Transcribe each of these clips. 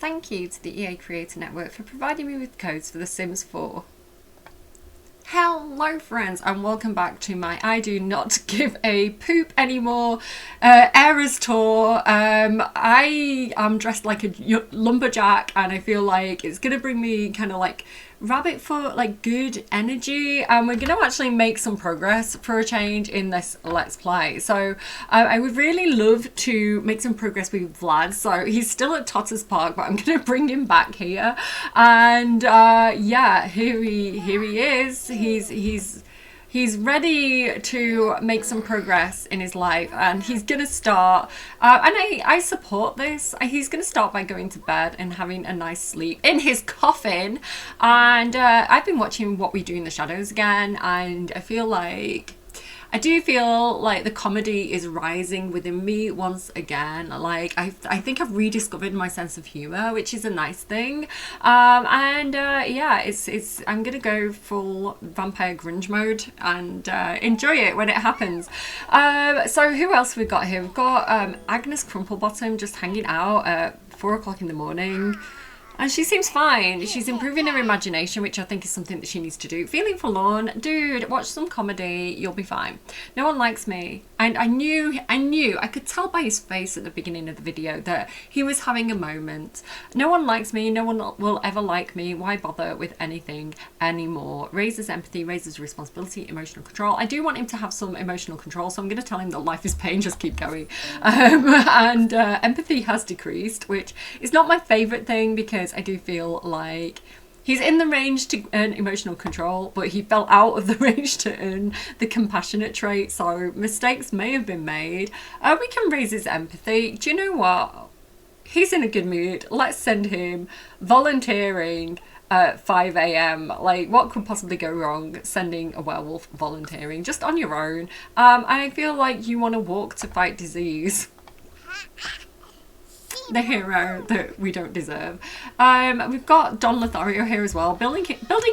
Thank you to the EA Creator Network for providing me with codes for The Sims 4. Hello friends and welcome back to my I do not give a poop anymore Eras tour. I am dressed like a lumberjack and I feel like it's gonna bring me kind of like rabbit foot, like good energy, and we're gonna actually make some progress for a change in this let's play. So I would really love to make some progress with Vlad. So he's still at Totters Park, but I'm gonna bring him back here, and yeah, here he is. He's ready to make some progress in his life, and he's gonna start and I support this. He's gonna start by going to bed and having a nice sleep in his coffin, and I've been watching What We Do in the Shadows again, and I do feel like the comedy is rising within me once again. Like I think I've rediscovered my sense of humor, which is a nice thing. Yeah, it's I'm gonna go full vampire grunge mode and enjoy it when it happens. So who else we got here? We've got Agnes Crumplebottom just hanging out at 4 o'clock in the morning. And she seems fine. She's improving her imagination, which I think is something that she needs to do. Feeling forlorn? Dude, watch some comedy. You'll be fine. No one likes me. And I knew, I could tell by his face at the beginning of the video that he was having a moment. No one likes me. No one will ever like me. Why bother with anything anymore? Raises empathy, raises responsibility, emotional control. I do want him to have some emotional control, so I'm going to tell him that life is pain, just keep going. Empathy has decreased, which is not my favourite thing because I do feel like he's in the range to earn emotional control, but he fell out of the range to earn the compassionate trait, so mistakes may have been made. We can raise his empathy. Do you know what? He's in a good mood. Let's send him volunteering at 5 a.m. Like, what could possibly go wrong sending a werewolf volunteering just on your own? And I feel like you want to walk to fight disease. The hero that we don't deserve. We've got Don Lothario here as well, building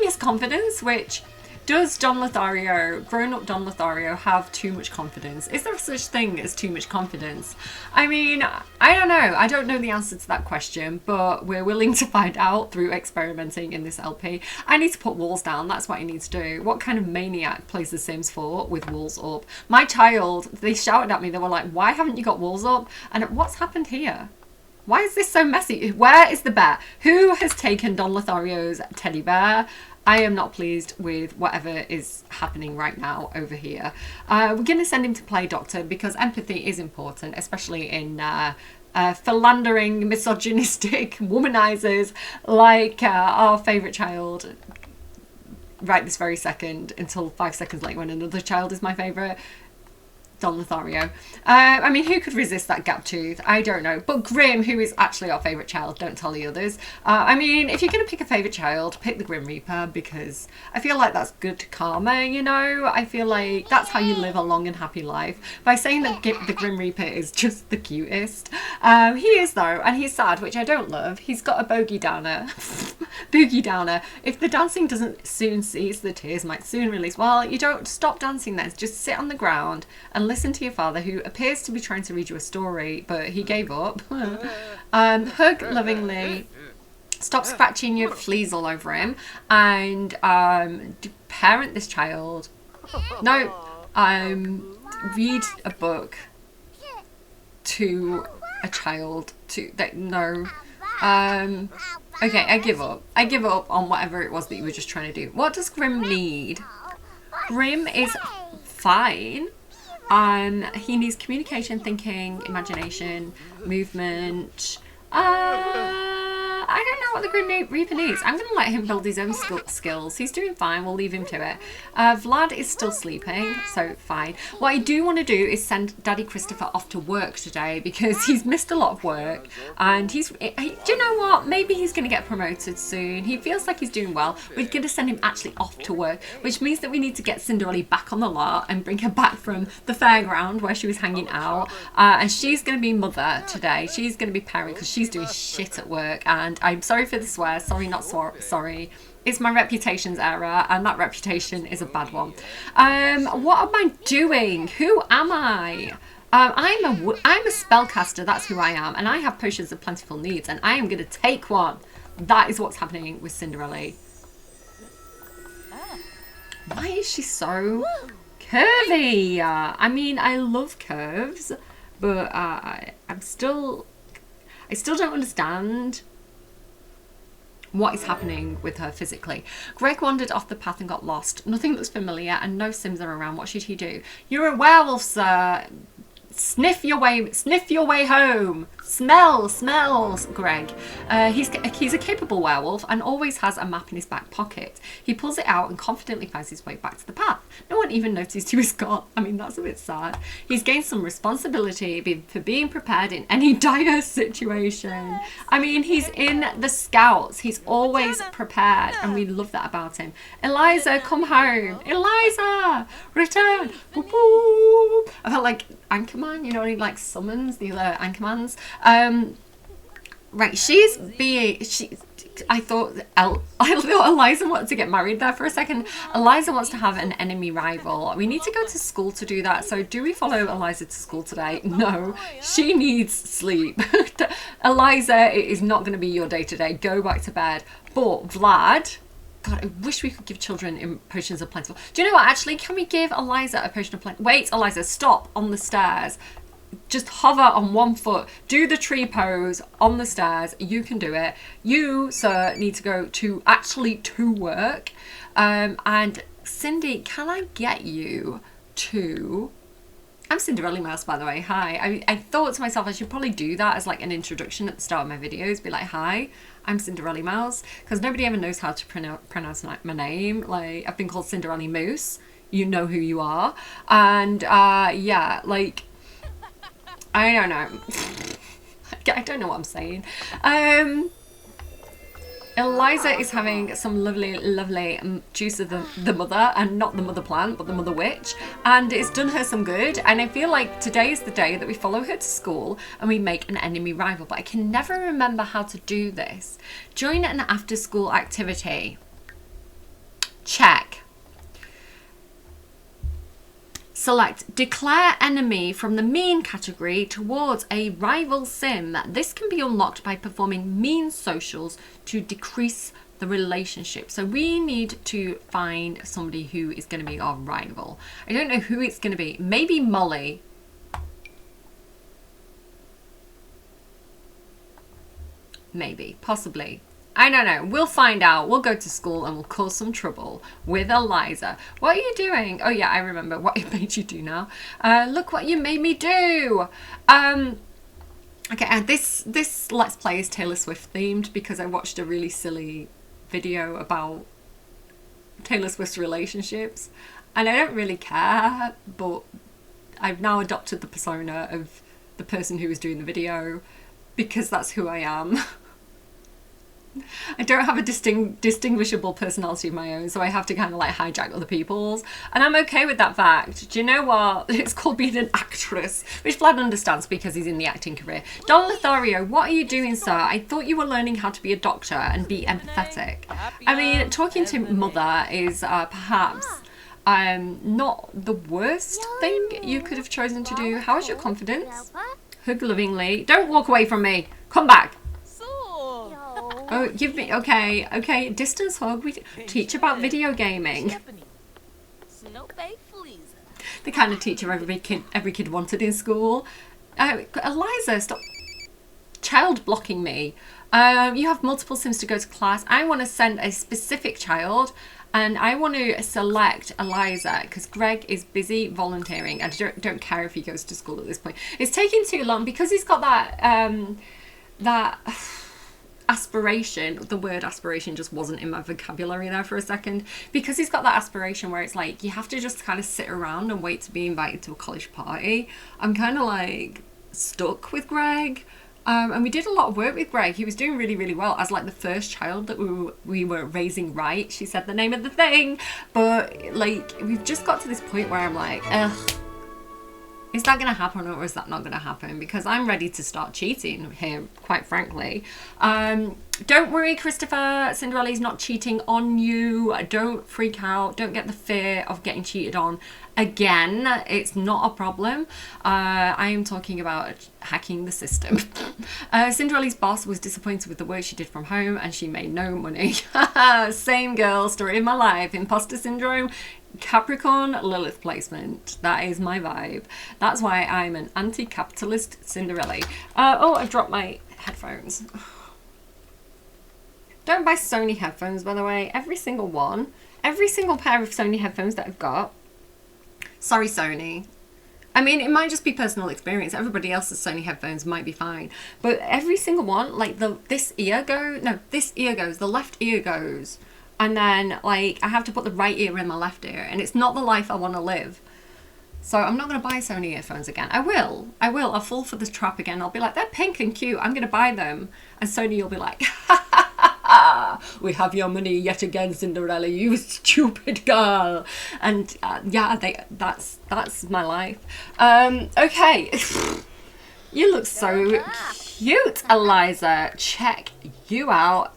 his confidence, which does Don Lothario, grown-up Don Lothario, have too much confidence? Is there such thing as too much confidence? I mean, I don't know. I don't know the answer to that question, but we're willing to find out through experimenting in this LP. I need to put walls down. That's what I need to do. What kind of maniac plays The Sims 4 with walls up? My child, they shouted at me. They were like, why haven't you got walls up? And what's happened here? Why is this so messy? Where is the bear? Who has taken Don Lothario's teddy bear? I am not pleased with whatever is happening right now over here. We're going to send him to play doctor because empathy is important, especially in philandering, misogynistic womanizers like our favourite child right this very second, until 5 seconds later when another child is my favourite. Don Lothario. I mean, who could resist that gap tooth? I don't know. But Grim, who is actually our favourite child, don't tell the others. I mean, if you're going to pick a favourite child, pick the Grim Reaper, because I feel like that's good karma, you know? I feel like that's how you live a long and happy life. By saying that the Grim Reaper is just the cutest. He is, though, and he's sad, which I don't love. He's got a bogey downer. Boogie downer. If the dancing doesn't soon cease, the tears might soon release. Well, you don't stop dancing then. Just sit on the ground and listen to your father, who appears to be trying to read you a story, but he gave up. Hug lovingly, stop scratching your fleas all over him, and parent this child. No, read a book to a child. Okay, I give up. I give up on whatever it was that you were just trying to do. What does Grim need? Grim is fine. He needs communication, thinking, imagination, movement. I don't know what the Grim Reaper needs. I'm going to let him build his own skills. He's doing fine. We'll leave him to it. Vlad is still sleeping, so fine. What I do want to do is send Daddy Christopher off to work today because he's missed a lot of work. And do you know what? Maybe he's going to get promoted soon. He feels like he's doing well. We're going to send him actually off to work, which means that we need to get Cinderella back on the lot and bring her back from the fairground where she was hanging out. And she's going to be mother today. She's going to be parent because she's doing shit at work. And I'm sorry for the swear. Sorry, not sorry. It's my reputation's error, and that reputation is a bad one. What am I doing? Who am I? I'm a spellcaster, that's who I am, and I have potions of plentiful needs, and I am going to take one. That is what's happening with Cinderella. Why is she so curvy? I mean, I love curves, but I still don't understand what is happening with her physically. Greg wandered off the path and got lost. Nothing looks familiar and no Sims are around. What should he do? You're a werewolf, sir. Sniff your way home. Smells, Greg. He's a capable werewolf and always has a map in his back pocket. He pulls it out and confidently finds his way back to the path. No one even noticed he was gone. I mean, that's a bit sad. He's gained some responsibility for being prepared in any dire situation. I mean, he's in the Scouts. He's always prepared, and we love that about him. Eliza, come home. Eliza, return. Boop, boop. I felt like Anchorman, you know, he like summons the other Anchormans. Right, I thought Eliza wanted to get married there for a second. Eliza wants to have an enemy rival. We need to go to school to do that. So do we follow Eliza to school today? No, she needs sleep. Eliza, it is not going to be your day today. Go back to bed. But Vlad, God, I wish we could give children potions of plentiful. Do you know what? Actually, can we give Eliza a potion of plentiful? Wait, Eliza, stop on the stairs. Just hover on one foot. Do the tree pose on the stairs. You can do it. You, sir, need to go to work. And Cindy, can I get you to... I'm Cinderella Mouse, by the way. Hi. I thought to myself I should probably do that as like an introduction at the start of my videos. Be like, hi, I'm Cinderella Mouse. Because nobody ever knows how to pronounce my name. Like, I've been called Cinderella Moose. You know who you are. And yeah, like... I don't know. I don't know what I'm saying. Eliza is having some lovely juice of the mother, and not the mother plant, but the mother witch, and it's done her some good. And I feel like today is the day that we follow her to school and we make an enemy rival, but I can never remember how to do this. Join an after school activity. Check. Select declare enemy from the mean category towards a rival sim. This can be unlocked by performing mean socials to decrease the relationship. So we need to find somebody who is going to be our rival. I don't know who it's going to be. Maybe Molly. Maybe, possibly. I don't know. We'll find out. We'll go to school and we'll cause some trouble with Eliza. What are you doing? Oh yeah, I remember what it made you do now. Look what you made me do. Okay, and this Let's Play is Taylor Swift themed because I watched a really silly video about Taylor Swift's relationships. And I don't really care, but I've now adopted the persona of the person who was doing the video because that's who I am. I don't have a distinguishable personality of my own, so I have to kind of like hijack other people's, and I'm okay with that fact. Do you know what? It's called being an actress, which Vlad understands because he's in the acting career. Don Lothario, what are you doing, sir? I thought you were learning how to be a doctor and be empathetic. I mean, talking to mother is perhaps not the worst thing you could have chosen to do. How is your confidence? Hug lovingly. Don't walk away from me. Come back. Oh, give me, okay, distance hug. We teach about video gaming. The kind of teacher every kid wanted in school. Eliza, stop child blocking me. You have multiple Sims to go to class. I want to send a specific child, and I want to select Eliza because Greg is busy volunteering. I don't care if he goes to school at this point. It's taking too long because he's got that aspiration. The word aspiration just wasn't in my vocabulary there for a second, because he's got that aspiration where it's like you have to just kind of sit around and wait to be invited to a college party. I'm kind of like stuck with Greg, and we did a lot of work with Greg. He was doing really well as like the first child that we were raising right. She said the name of the thing, but like we've just got to this point where I'm like, ugh, Is that going to happen or is that not going to happen? Because I'm ready to start cheating here, quite frankly. Don't worry, Christopher. Cinderella's not cheating on you. Don't freak out. Don't get the fear of getting cheated on again. It's not a problem. I am talking about hacking the system. Cinderella's boss was disappointed with the work she did from home and she made no money. Same girl, story of my life. Imposter syndrome. Capricorn Lilith placement. That is my vibe. That's why I'm an anti-capitalist Cinderella. Oh, I dropped my headphones. Don't buy Sony headphones, by the way. Every single one. Every single pair of Sony headphones that I've got. Sorry, Sony. I mean, it might just be personal experience. Everybody else's Sony headphones might be fine. But every single one, like this ear goes, the left ear goes. And then, like, I have to put the right ear in my left ear. And it's not the life I want to live. So I'm not going to buy Sony earphones again. I will. I'll fall for this trap again. I'll be like, they're pink and cute. I'm going to buy them. And Sony will be like, ha ha ha ha. We have your money yet again, Cinderella. You stupid girl. And yeah, that's my life. Okay. You look so cute, Eliza. Check you out.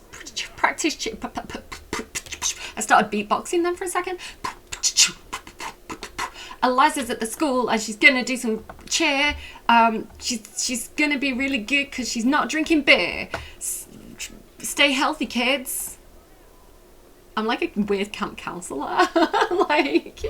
Practice. I started beatboxing then for a second. Eliza's at the school and she's gonna do some cheer. She's gonna be really good because she's not drinking beer. Stay healthy, kids. I'm like a weird camp counselor. Like,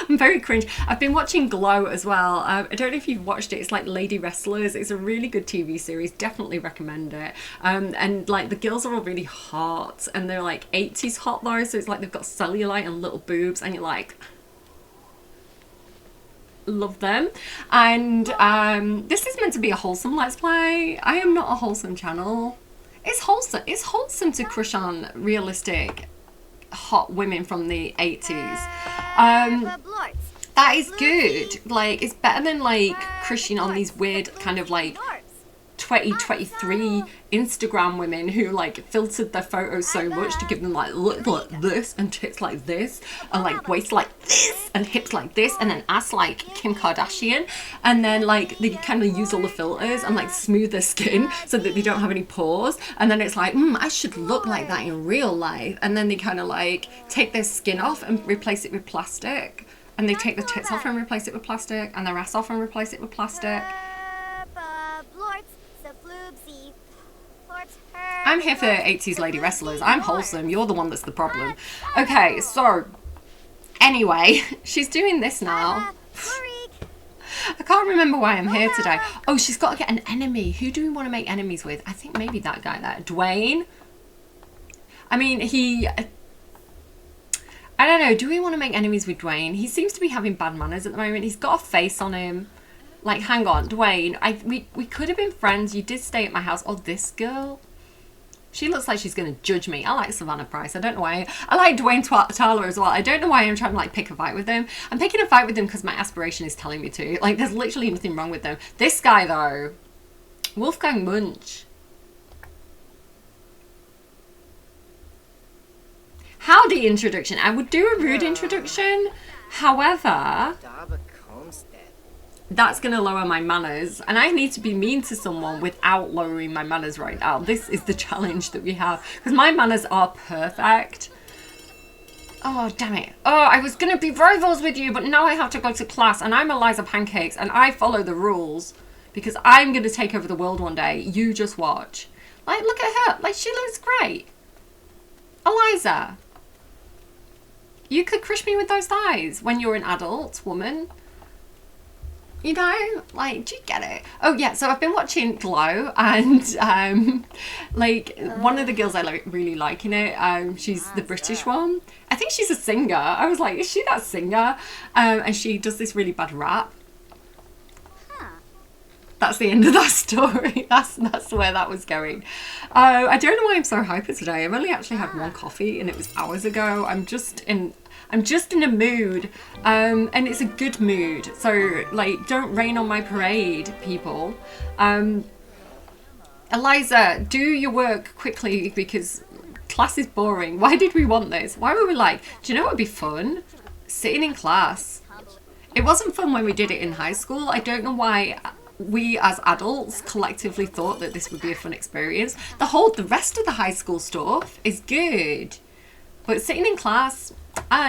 I'm very cringe. I've been watching Glow as well. I don't know if you've watched it. It's like Lady Wrestlers. It's a really good TV series. Definitely recommend it. And like the girls are all really hot and they're like 80s hot though. So it's like they've got cellulite and little boobs and you're like, love them. And this is meant to be a wholesome let's play. I am not a wholesome channel. It's wholesome to crush on realistic hot women from the 80s. That is good. Like, it's better than like crushing on these weird kind of like 2023 Instagram women who like filtered their photos so much to give them like look like this and tits like this and like waist like this and hips like this and then ass like Kim Kardashian, and then like they kind of use all the filters and like smooth their skin so that they don't have any pores, and then it's like I should look like that in real life, and then they kind of like take their skin off and replace it with plastic, and they take their tits off and replace it with plastic, and their ass off and replace it with plastic. I'm here for 80s lady wrestlers. I'm wholesome. You're the one that's the problem. Okay, so anyway, she's doing this now. I can't remember why I'm here today. Oh, she's got to get an enemy. Who do we want to make enemies with? I think maybe that guy there. Dwayne. I mean, I don't know. Do we want to make enemies with Dwayne? He seems to be having bad manners at the moment. He's got a face on him. Like, hang on, Dwayne. We could have been friends. You did stay at my house. Oh, this girl. She looks like she's going to judge me. I like Savannah Price. I don't know why. I like Dwayne Tyler as well. I don't know why I'm trying to like pick a fight with him. I'm picking a fight with him because my aspiration is telling me to. Like, there's literally nothing wrong with them. This guy though, Wolfgang Munch. Howdy introduction. I would do a rude introduction. However, that's going to lower my manners, and I need to be mean to someone without lowering my manners right now. This is the challenge that we have, because my manners are perfect. Oh, damn it. Oh, I was going to be rivals with you, but now I have to go to class, and I'm Eliza Pancakes, and I follow the rules, because I'm going to take over the world one day. You just watch. Like, look at her. Like, she looks great. Eliza, you could crush me with those thighs when you're an adult woman. You know, like, do you get it? Oh yeah, so I've been watching Glow, and like one of the girls I really like in it, she's the British one. I think she's a singer. I was like, is she that singer? And she does this really bad rap. That's the end of that story. That's where that was going. I don't know why I'm so hyper today. I've only actually had one coffee and it was hours ago. I'm just in a mood, and it's a good mood. So like, don't rain on my parade, people. Eliza, do your work quickly because class is boring. Why did we want this? Why were we like, do you know what would be fun? Sitting in class. It wasn't fun when we did it in high school. I don't know why we as adults collectively thought that this would be a fun experience. The rest of the high school stuff is good, but sitting in class,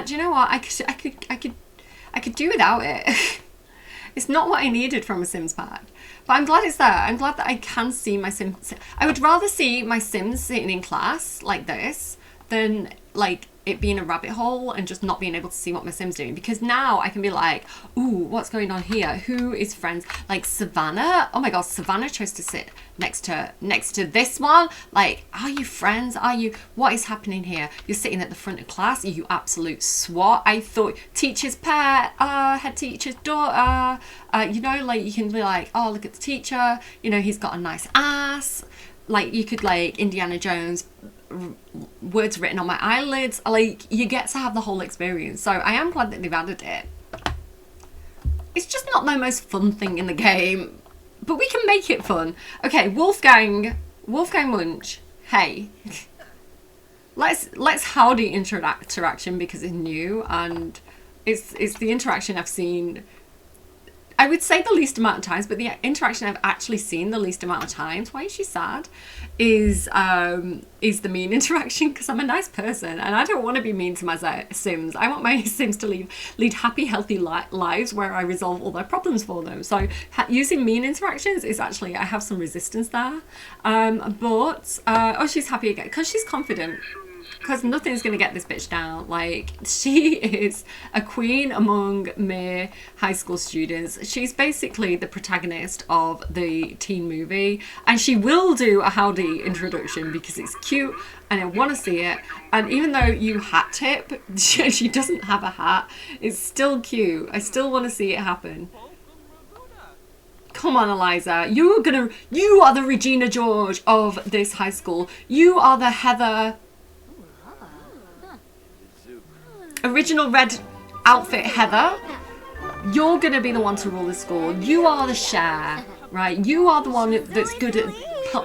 do you know what? I could do without it. It's not what I needed from a Sims pack. But I'm glad it's there. I'm glad that I can see my Sims. I would rather see my Sims sitting in class like this than like it being a rabbit hole and just not being able to see what my Sim's doing, because now I can be like, ooh, what's going on here? Who is friends? Like Savannah. Oh my god, Savannah chose to sit next to this one. Like, are you friends? Are you, what is happening here? You're sitting at the front of class, you absolute swat. I thought teacher's pet, head teacher's daughter, you know, like you can be like, oh, look at the teacher, you know, he's got a nice ass. Like you could like Indiana Jones, words written on my eyelids. Like, you get to have the whole experience. So I am glad that they've added it. It's just not the most fun thing in the game, but we can make it fun. Okay, Wolfgang Munch, hey. let's howdy interaction, because it's new and it's the interaction I've seen, I would say, the least amount of times, but the interaction I've actually seen the least amount of times. Why is she sad? Is the mean interaction, because I'm a nice person and I don't want to be mean to my Sims. I want my Sims to lead happy, healthy lives where I resolve all their problems for them. So using mean interactions is actually, I have some resistance there. Oh, she's happy again because she's confident. Because nothing's going to get this bitch down. Like, she is a queen among mere high school students. She's basically the protagonist of the teen movie. And she will do a howdy introduction because it's cute and I want to see it. And even though you hat tip, she doesn't have a hat, it's still cute. I still want to see it happen. Come on, Eliza. You are the Regina George of this high school. You are the Heather... Original red outfit Heather. You're gonna be the one to rule the school. You are the Cher, right? You are the one that's good at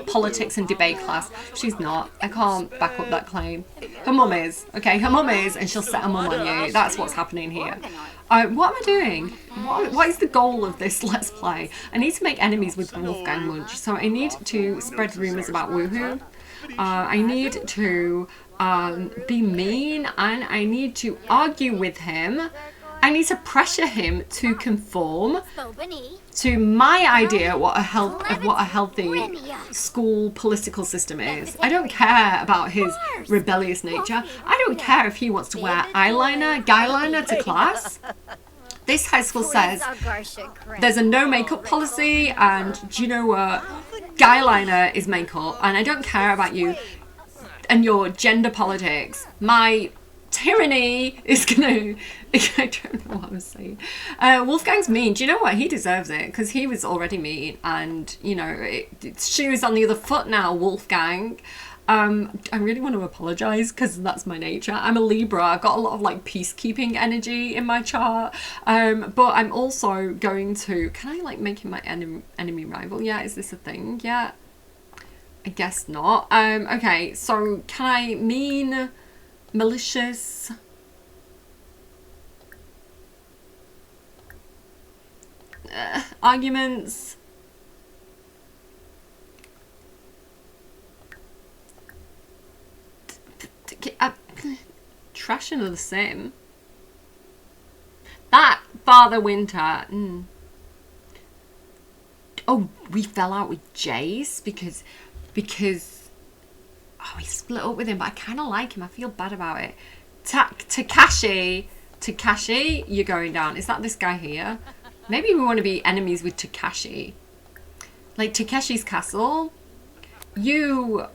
politics and debate class. She's not. I can't back up that claim. Her mum is. Okay, her mum is, and she'll set her mum on you. That's what's happening here. What am I doing? What is the goal of this Let's Play? I need to make enemies with Wolfgang Munch. So I need to spread rumours about Woohoo. I need to be mean, and I need to argue with him. I need to pressure him to conform to my idea of what a healthy school political system is. I don't care about his rebellious nature. I don't care if he wants to wear guyliner to class. This high school says there's a no makeup policy, and do you know what? Guyliner is makeup, and I don't care about you and your gender politics. My tyranny is gonna... I don't know what I'm saying. Wolfgang's mean. Do you know what? He deserves it, because he was already mean, and, you know, shoes on the other foot now, Wolfgang. I really want to apologise, because that's my nature. I'm a Libra. I've got a lot of, like, peacekeeping energy in my chart. But I'm also going to... Can I, like, make him my enemy rival? Yeah, is this a thing? Yeah. I guess not. Okay, so can I mean, malicious, arguments, trashing of the Sim. That Father Winter. Oh, we fell out with Jace because oh, we split up with him, but I kind of like him. I feel bad about it. Takashi, you're going down. Is that this guy here? Maybe we want to be enemies with Takashi. Like Takeshi's Castle. You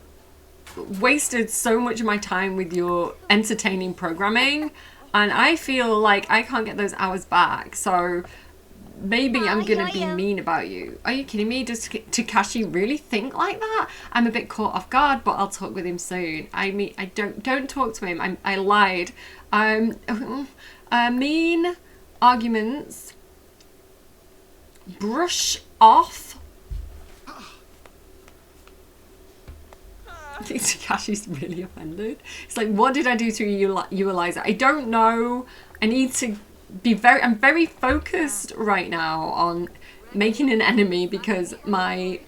wasted so much of my time with your entertaining programming, and I feel like I can't get those hours back. So maybe I'm gonna be mean about you. Are you kidding me? Does Takashi really think like that? I'm a bit caught off guard, but I'll talk with him soon. I mean, I don't talk to him. I lied. Mean arguments. Brush off. I think Takashi's really offended. It's like, what did I do to you, Eliza? I don't know. I need to I'm very focused right now on making an enemy because my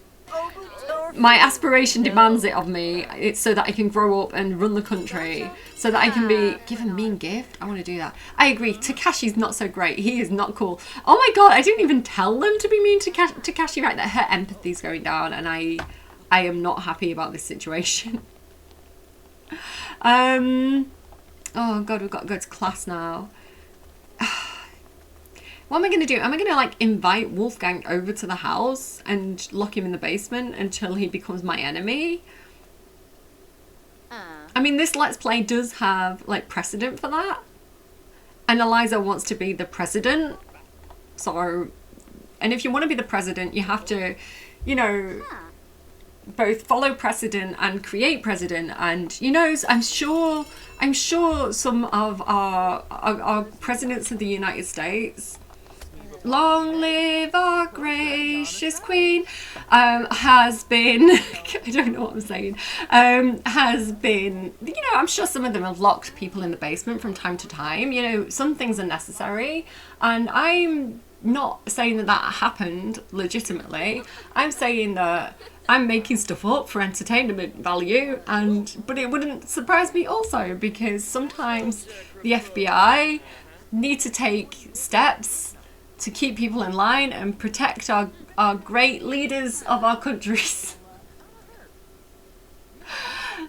aspiration demands it of me. It's so that I can grow up and run the country, so that I can be given a mean gift. I want to do that. I agree. Takashi's not so great. He is not cool. Oh my god, I didn't even tell them to be mean to Takashi right there. Her empathy's going down, and I am not happy about this situation. Oh god, we've got to go to class now. What am I going to do? Am I going to like invite Wolfgang over to the house and lock him in the basement until he becomes my enemy? I mean, this Let's Play does have like precedent for that. And Eliza wants to be the president. So, and if you want to be the president, you have to, you know, both follow precedent and create precedent. And, you know, I'm sure some of our presidents of the United States, long live our gracious queen, has been, I don't know what I'm saying, has been, you know, I'm sure some of them have locked people in the basement from time to time. You know, some things are necessary, and I'm not saying that happened legitimately. I'm saying that I'm making stuff up for entertainment value, but it wouldn't surprise me also, because sometimes the FBI need to take steps to keep people in line and protect our great leaders of our countries.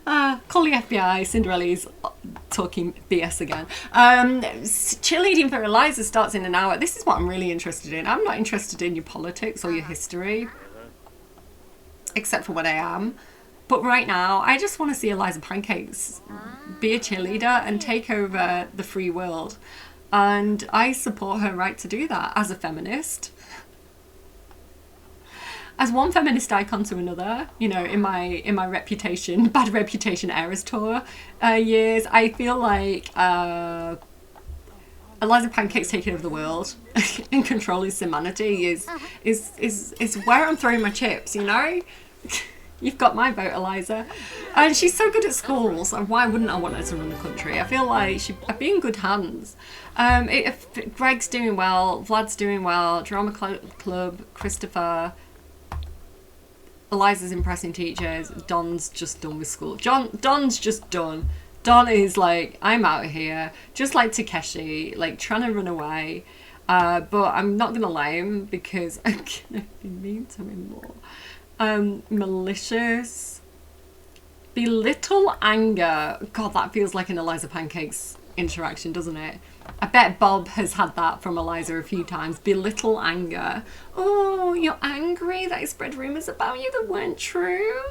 Call the FBI. Cinderella's talking BS again. Cheerleading for Eliza starts in an hour. This is what I'm really interested in. I'm not interested in your politics or your history, except for what I am. But right now, I just want to see Eliza Pancakes be a cheerleader and take over the free world. And I support her right to do that as a feminist. As one feminist icon to another, you know, in my reputation, bad reputation Eras tour years, I feel like Eliza Pancakes taking over the world and controlling humanity is where I'm throwing my chips, you know? You've got my vote, Eliza. And she's so good at schools, and why wouldn't I want her to run the country? I feel like I'd be in good hands. If Greg's doing well, Vlad's doing well, Drama Club, Christopher, Eliza's impressing teachers, Don's just done with school. Don's just done. Don is like, I'm out of here, just like Takeshi, like trying to run away. But I'm not going to lie him because I'm going to be mean to him more. Malicious, belittle anger. God, that feels like an Eliza Pancakes interaction, doesn't it? I bet Bob has had that from Eliza a few times. Belittle anger. Oh, you're angry that I spread rumours about you that weren't true?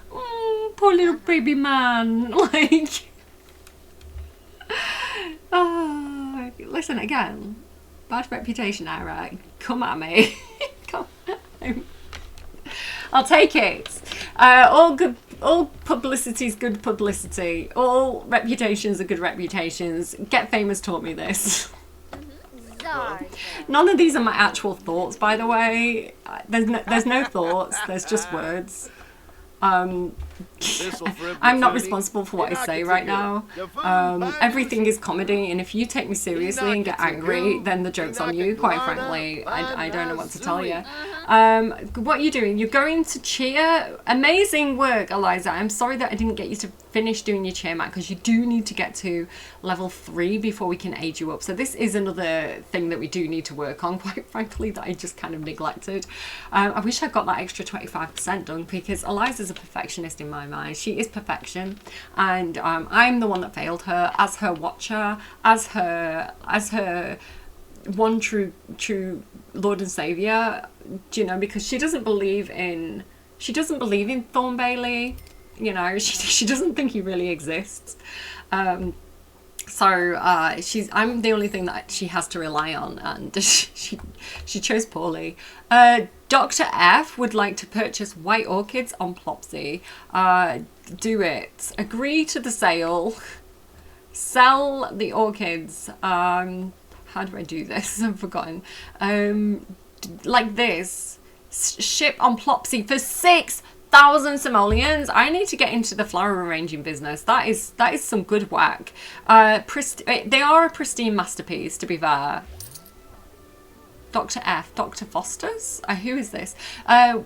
Oh, poor little baby man. Like, oh, listen again. Bad reputation, Ira. Come at me. Come at me. I'll take it. All publicity is good publicity. All reputations are good reputations. Get Famous taught me this. None of these are my actual thoughts, by the way. There's no thoughts. There's just words. I'm not responsible for what I say right now. Everything is comedy, and if you take me seriously and get angry, then the joke's on you, quite frankly. I don't know what to tell you. What are you doing? You're going to cheer? Amazing work, Eliza. I'm sorry that I didn't get you to finish doing your cheer mat, because you do need to get to level 3 before we can age you up. So this is another thing that we do need to work on, quite frankly, that I just kind of neglected. I wish I got that extra 25% done, because Eliza's a perfectionist in my mind. She is perfection, and I'm the one that failed her as her watcher, as her one true Lord and Savior, you know, because she doesn't believe in Thorn Bailey, you know. She doesn't think he really exists. I'm the only thing that she has to rely on, and she chose poorly. Dr. F would like to purchase white orchids on Plopsy. Do it. Agree to the sale. Sell the orchids. How do I do this? I've forgotten. Like this. Ship on Plopsy for 6,000 simoleons. I need to get into the flower arranging business. That is some good whack. They are a pristine masterpiece, to be fair. Dr. F, Dr. Foster's. Who is this?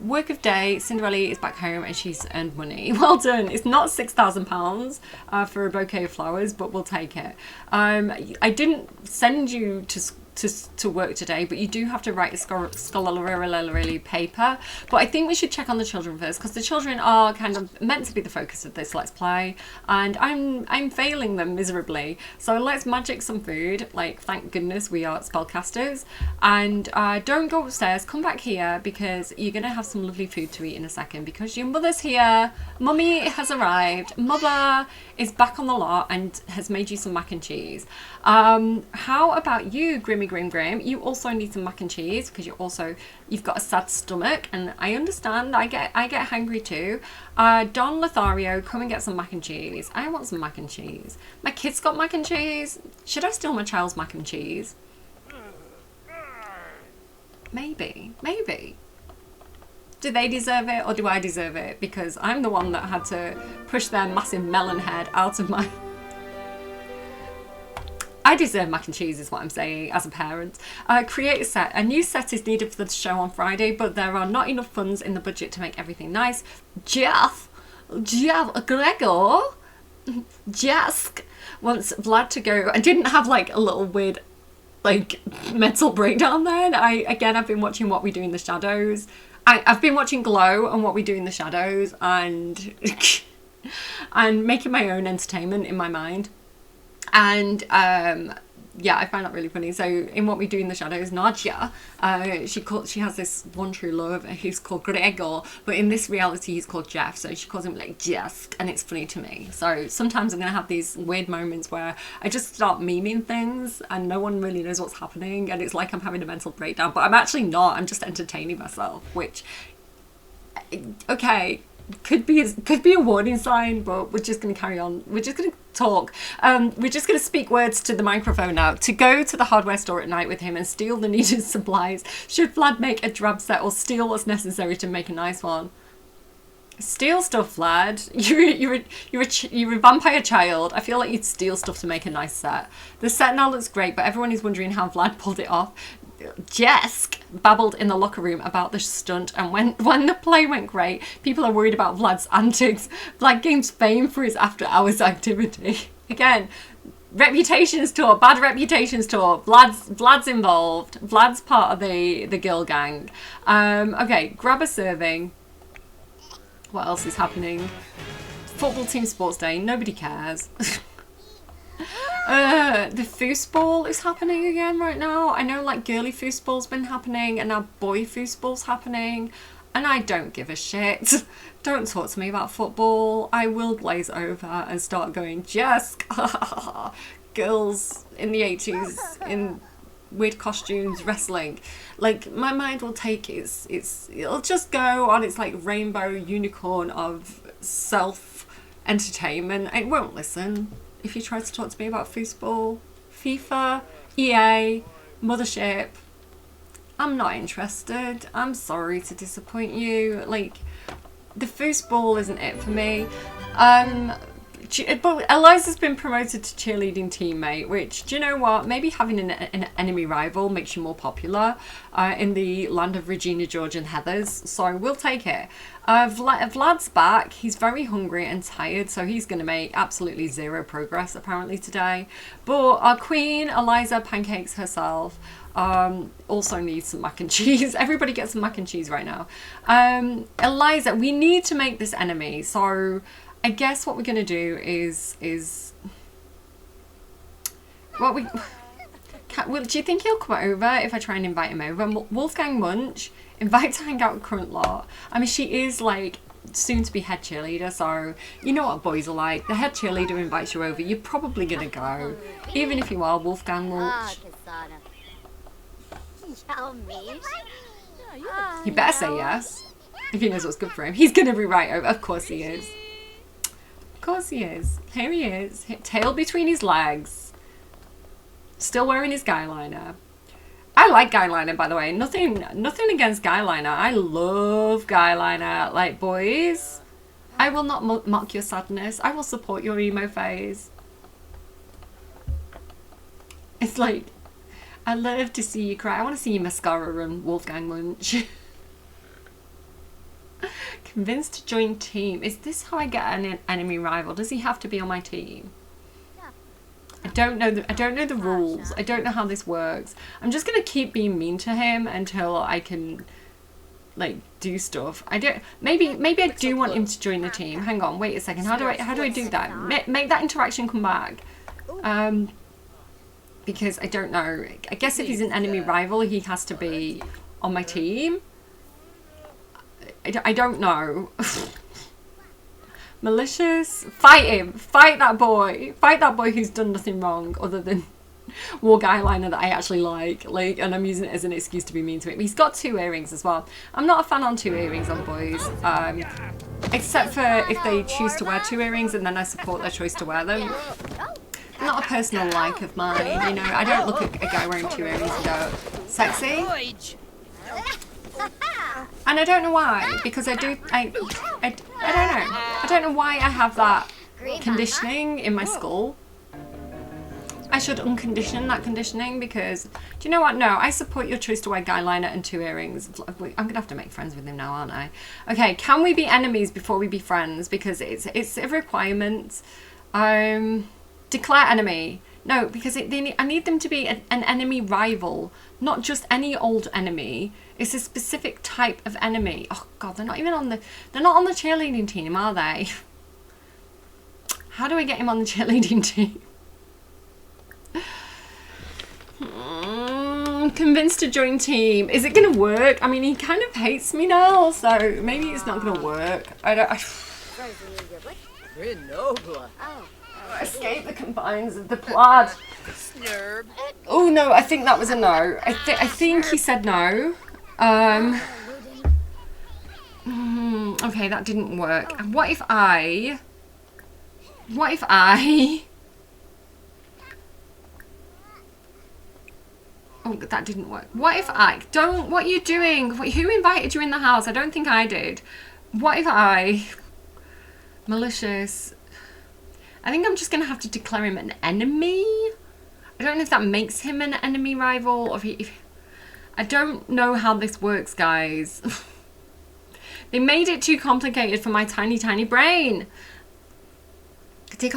Work of day. Cinderella is back home and she's earned money. Well done. It's not £6,000 for a bouquet of flowers, but we'll take it. I didn't send you to work today, but you do have to write a scholarly paper. But I think we should check on the children first, because the children are kind of meant to be the focus of this Let's Play, and I'm failing them miserably. So let's magic some food. Like, thank goodness we are spellcasters. And don't go upstairs, come back here, because you're gonna have some lovely food to eat in a second, because your mother's here. Mummy has arrived. Mother is back on the lot and has made you some mac and cheese. How about you, Grimmy Grim? You also need some mac and cheese, because you've got a sad stomach, and I understand. I get hungry too. Don Lothario, come and get some mac and cheese. I want some mac and cheese. My kid's got mac and cheese. Should I steal my child's mac and cheese? Maybe. Do they deserve it, or do I deserve it? Because I'm the one that had to push their massive melon head out of my... I deserve mac and cheese is what I'm saying as a parent. Create a set. A new set is needed for the show on Friday, but there are not enough funds in the budget to make everything nice. Jeff Gregor Jask wants Vlad to go. I didn't have like a little weird like mental breakdown then. I've been watching What We Do in the Shadows. I've been watching Glow and What We Do in the Shadows, and and making my own entertainment in my mind. And yeah, I find that really funny. So in What We Do in the Shadows, Nadia, she has this one true love who's called Gregor, but in this reality he's called Jeff, so she calls him like Jeff, and it's funny to me. So sometimes I'm gonna have these weird moments where I just start memeing things and no one really knows what's happening, and it's like I'm having a mental breakdown, but I'm actually not. I'm just entertaining myself, which, okay, could be a warning sign, but we're just going to carry on. We're just going to talk. We're just going to speak words to the microphone now. To go to the hardware store at night with him and steal the needed supplies. Should Vlad make a drab set, or steal what's necessary to make a nice one? Steal stuff, Vlad. You're a vampire child. I feel like you'd steal stuff to make a nice set. The set now looks great, but everyone is wondering how Vlad pulled it off. Jesk babbled in the locker room about the stunt, and when the play went great, people are worried about Vlad's antics. Vlad gains fame for his after-hours activity. Again, reputations tour, bad reputations tour. Vlad's involved. Vlad's part of the girl gang. Okay, grab a serving. What else is happening? Football team sports day. Nobody cares. The foosball is happening again right now. I know like girly foosball's been happening, and now boy foosball's happening, and I don't give a shit. Don't talk to me about football. I will glaze over and start going, Jesk, girls in the 80s in weird costumes wrestling. Like, my mind will take it'll just go on its like rainbow unicorn of self entertainment. It won't listen if you try to talk to me about foosball, FIFA, EA, Mothership. I'm not interested. I'm sorry to disappoint you. Like, the foosball isn't it for me. But Eliza's been promoted to cheerleading teammate, which, do you know what? Maybe having an enemy rival makes you more popular in the land of Regina George and Heathers, so we'll take it. Vlad's back. He's very hungry and tired, so he's going to make absolutely zero progress apparently today. But our queen, Eliza Pancakes herself, also needs some mac and cheese. Everybody gets some mac and cheese right now. Eliza, we need to make this enemy, so I guess what we're going to do is what we... Well, do you think he'll come over if I try and invite him over? Wolfgang Munch, invite to hang out with Current Lot. I mean, she is like soon to be head cheerleader, so you know what boys are like. The head cheerleader invites you over, you're probably going to go. Even if you are Wolfgang Munch. He better say yes, if he knows what's good for him. He's going to be right over. Of course he is. Of course he is. Here he is. Tail between his legs. Still wearing his guy liner. I like guy liner, by the way. Nothing against guy liner. I love guy liner. Like, boys, I will not mock your sadness. I will support your emo phase. It's like, I love to see you cry. I want to see you mascara and Wolfgang Munch. Convinced to join team. Is this how I get an enemy rival? Does he have to be on my team? I don't know the rules. I don't know how this works. I'm just gonna keep being mean to him until I can like do stuff. I don't. Maybe I do want him to join the team. Hang on. Wait a second. How do I do that? Make that interaction come back. Because I don't know. I guess if he's an enemy rival, he has to be on my team. I don't know. Malicious. Fight him. Fight that boy. Fight that boy who's done nothing wrong other than wore eyeliner that I actually like, and I'm using it as an excuse to be mean to him. He's got 2 earrings as well. I'm not a fan on 2 earrings on boys, except for if they choose to wear 2 earrings and then I support their choice to wear them. Not a personal like of mine, you know. I don't look at a guy wearing 2 earrings and go, sexy. And I don't know why, because I don't know. I don't know why I have that conditioning in my skull. I should uncondition that conditioning because, do you know what? No, I support your choice to wear eyeliner and 2 earrings. I'm going to have to make friends with him now, aren't I? Okay, can we be enemies before we be friends? Because it's a requirement. Declare enemy. No, because I need them to be an enemy rival, not just any old enemy. It's a specific type of enemy. Oh God, they're not on the cheerleading team, are they? How do I get him on the cheerleading team? Convinced to join team. Is it gonna work? I mean, he kind of hates me now, so maybe it's not gonna work. Escape the confines of the plaid. Oh no, I think that was a no. I think he said no. Okay, that didn't work. What if I? Oh, that didn't work. What if I don't? What are you doing? Who invited you in the house? I don't think I did. What if I? Malicious. I think I'm just going to have to declare him an enemy. I don't know if that makes him an enemy rival or if I don't know how this works, guys. They made it too complicated for my tiny, tiny brain.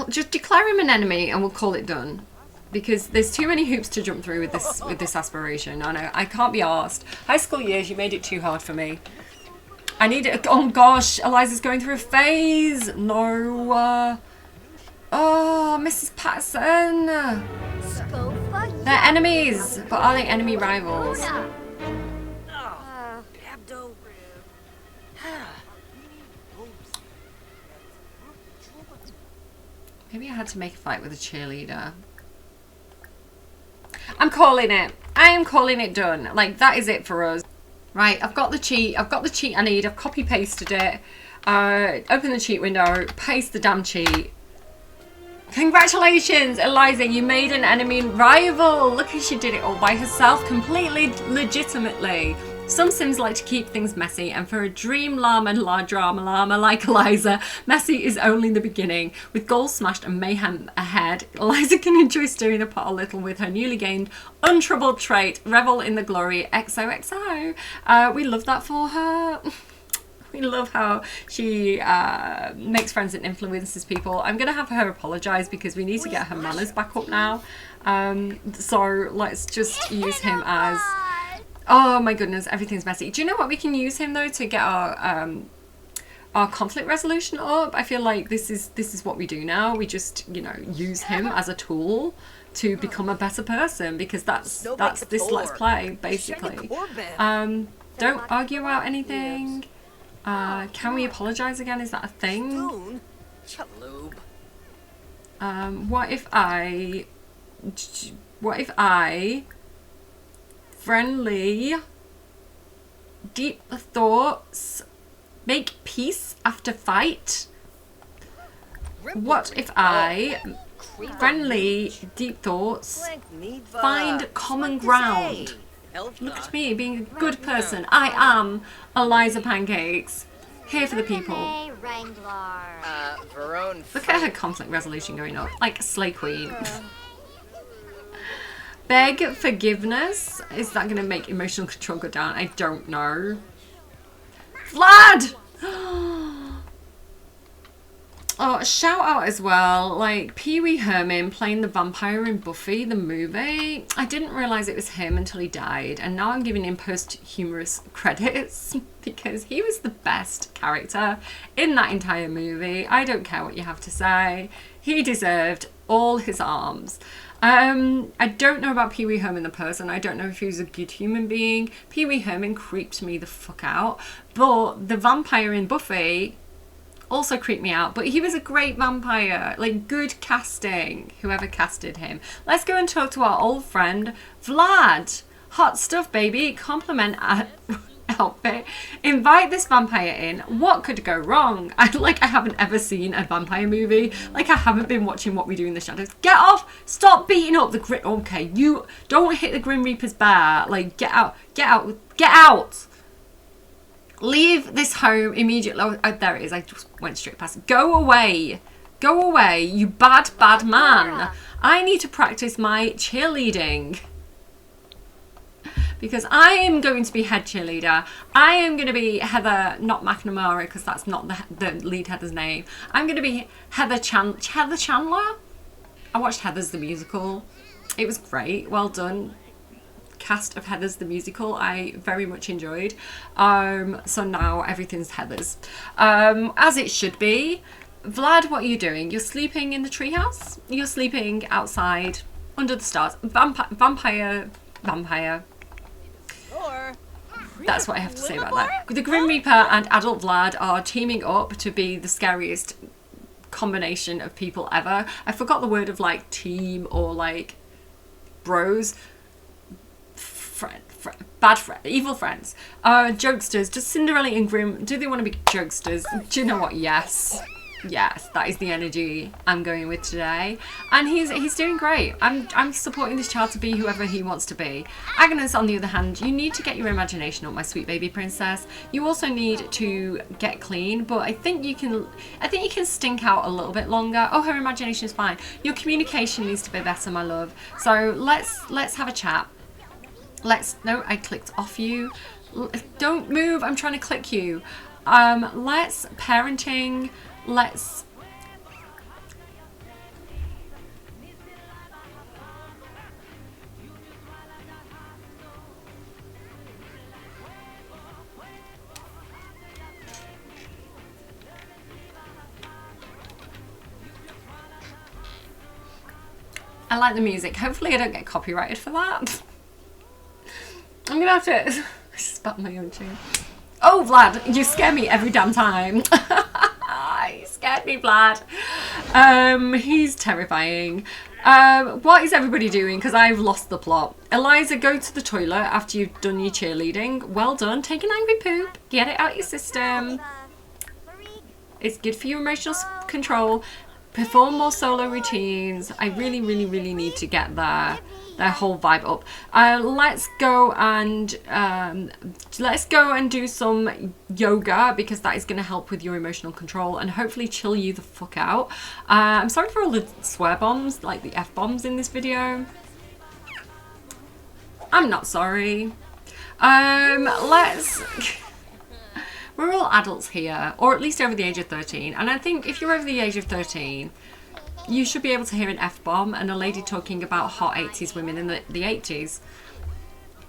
Just declare him an enemy and we'll call it done. Because there's too many hoops to jump through with this aspiration. I know, I can't be arsed. High school years, you made it too hard for me. I need it. Oh gosh, Eliza's going through a phase. No. Oh, Mrs. Patterson. They're enemies, but are they enemy rivals? Maybe I had to make a fight with a cheerleader. I'm calling it. I am calling it done. Like, that is it for us. Right, I've got the cheat. I've got the cheat I need. I've copy pasted it. Open the cheat window. Paste the damn cheat. Congratulations, Eliza, you made an enemy rival. Look how she did it all by herself, completely legitimately. Some Sims like to keep things messy, and for a dream llama drama llama like Eliza, messy is only the beginning. With goals smashed and mayhem ahead, Eliza can enjoy stirring the pot a little with her newly gained untroubled trait, revel in the glory XOXO. We love that for her. We love how she makes friends and influences people. I'm going to have her apologise because we need to get her manners back up now. So let's just use him as... Oh my goodness, everything's messy. Do you know what? We can use him though to get our conflict resolution up. I feel like this is what we do now. We just, you know, use him as a tool to become a better person because that's this Let's Play basically. Don't argue about anything. Can we apologize again? Is that a thing? What if I friendly deep thoughts make peace after fight? What if I friendly deep thoughts find common ground? Look at me being a good person. I am Eliza Pancakes, here for the people. Look at her conflict resolution going up, like Slay Queen. Beg forgiveness. Is that going to make emotional control go down? I don't know. Vlad! Oh, shout out as well, like Pee Wee Herman playing the vampire in Buffy the movie. I didn't realise it was him until he died, and now I'm giving him posthumous credits because he was the best character in that entire movie. I don't care what you have to say. He deserved all his arms. I don't know about Pee Wee Herman the person. I don't know if he was a good human being. Pee Wee Herman creeped me the fuck out, but the vampire in Buffy also creeped me out, but he was a great vampire. Like, good casting, whoever casted him. Let's go and talk to our old friend Vlad. Hot stuff, baby. Compliment outfit. Invite this vampire in. What could go wrong? I haven't ever seen a vampire movie. Like, I haven't been watching What We Do in the Shadows. Get off! Stop beating up the Grim. Okay, you don't hit the Grim Reaper's bear. Like, get out! Get out! Get out! Leave this home immediately. Oh, there it is. I just went straight past it. Go away. Go away, you bad, bad man. I need to practice my cheerleading. Because I am going to be head cheerleader. I am going to be Heather, not McNamara, because that's not the lead Heather's name. I'm going to be Heather Chandler. I watched Heather's the musical. It was great. Well done. Cast of Heather's the musical, I very much enjoyed. So now everything's Heather's, as it should be. Vlad, what are you doing? You're sleeping in the treehouse? You're sleeping outside under the stars. Vampire. That's what I have to say about that. The Grim Reaper and Adult Vlad are teaming up to be the scariest combination of people ever. I forgot the word of like team or like bros. Evil friends. Jokesters. Does Cinderella and Grimm, do they want to be jokesters? Do you know what? Yes, that is the energy I'm going with today, and he's doing great. I'm supporting this child to be whoever he wants to be. Agnes, on the other hand, you need to get your imagination up, my sweet baby princess. You also need to get clean, but I think you can stink out a little bit longer. Oh, her imagination is fine. Your communication needs to be better, my love. So let's have a chat. No, I clicked off you. Don't move, I'm trying to click you. Let's parenting, let's... I like the music. Hopefully I don't get copyrighted for that. I'm gonna have to spat my own tune. Oh, Vlad, you scare me every damn time. You scared me, Vlad. He's terrifying. What is everybody doing? Because I've lost the plot. Eliza, go to the toilet after you've done your cheerleading. Well done. Take an angry poop. Get it out your system. It's good for your emotional control. Perform more solo routines. I really, really, really need to get their whole vibe up. Let's go and do some yoga, because that is going to help with your emotional control and hopefully chill you the fuck out. I'm sorry for all the swear bombs, like the F-bombs in this video. I'm not sorry. We're all adults here, or at least over the age of 13. And I think if you're over the age of 13, you should be able to hear an F-bomb and a lady talking about hot 80s women in the 80s.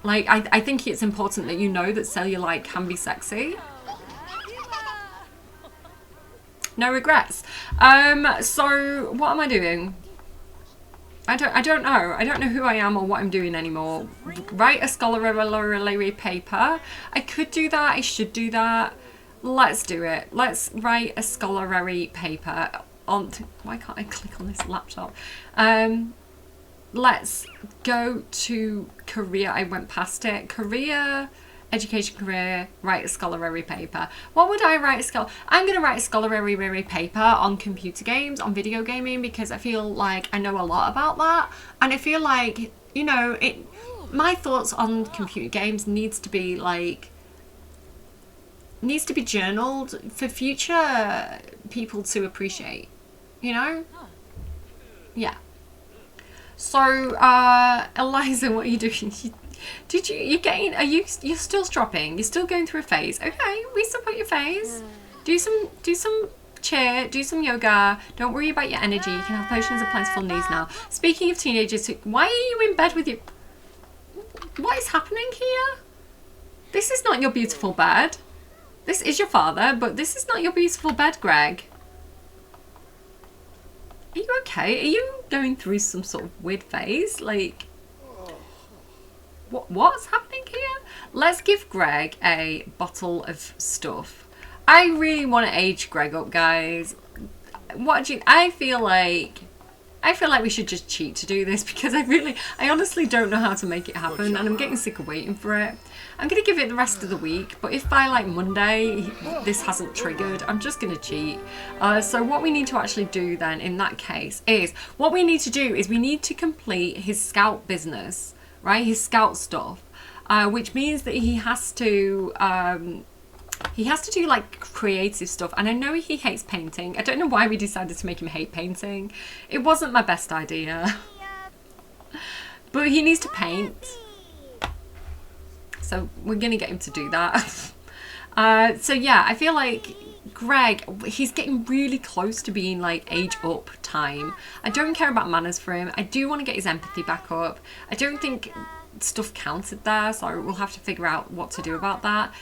Like, I think it's important that you know that cellulite can be sexy. No regrets. So what am I doing? I don't know. I don't know who I am or what I'm doing anymore. Write a scholarly paper. I could do that. I should do that. Let's do it. Let's write a scholarly paper on... Why can't I click on this laptop? Let's go to career. I went past it. Career... Education, career, write a scholarly paper. What would I write I'm going to write a scholarly paper on computer games, on video gaming, because I feel like I know a lot about that. And I feel like, you know, my thoughts on computer games needs to be journaled for future people to appreciate, you know? Yeah. So, Eliza, what are you doing? You're still stropping? You're still going through a phase? Okay, we support your phase. Do some cheer, do some yoga. Don't worry about your energy. You can have potions of plentiful needs now. Speaking of teenagers, why are you in bed with your... What is happening here? This is not your beautiful bed. This is your father, but this is not your beautiful bed, Greg. Are you okay? Are you going through some sort of weird phase? Like, what's happening here? Let's give Greg a bottle of stuff. I really want to age Greg up, guys. I feel like we should just cheat to do this, because I honestly don't know how to make it happen, and I'm getting sick of waiting for it. I'm going to give it the rest of the week, but if by like Monday this hasn't triggered, I'm just going to cheat. So what we need to actually do then in that case is, we need to complete his scout business, right? His scout stuff, which means that he has to do like creative stuff. And I know he hates painting. I don't know why we decided to make him hate painting. It wasn't my best idea. But he needs to paint. So we're going to get him to do that. So yeah, I feel like Greg, he's getting really close to being like age up time. I don't care about manners for him. I do want to get his empathy back up. I don't think stuff counted there, so we'll have to figure out what to do about that.